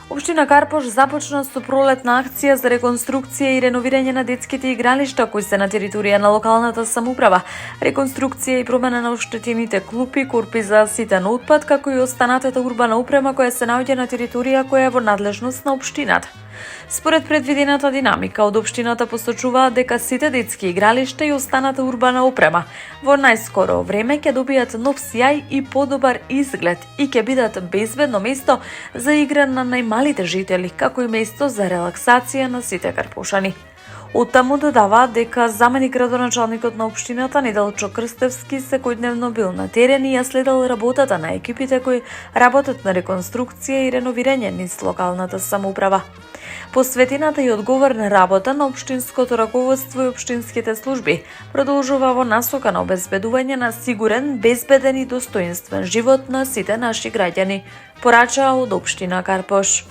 Општина Карпош започна со пролетна акција за реконструкција и реновирање на детските игралишта кои се на територија на локалната самоуправа, реконструкција и промена на оштетените клупи, корпи за ситен отпад, како и останатата урбана опрема која се наоѓа на територија која е во надлежност на општината. Според предвидената динамика, од општината посочуваат дека сите детски игралишта и останата урбана опрема во најскоро време ќе добијат нов сјај и подобар изглед и ќе бидат безбедно место за игра на најмалите жители, како и место за релаксација на сите карпошани. Оттаму додаваат дека заменик градоначалникот на општината Неделчо Крстевски секојдневно бил на терен и ја следел работата на екипите кои работат на реконструкција и реновирање низ локалната самоуправа. Посветената и одговорна работа на општинското раководство и општинските служби продолжува во насока на обезбедување на сигурен, безбеден и достоинствен живот на сите наши граѓани, порачаа од општина Карпош.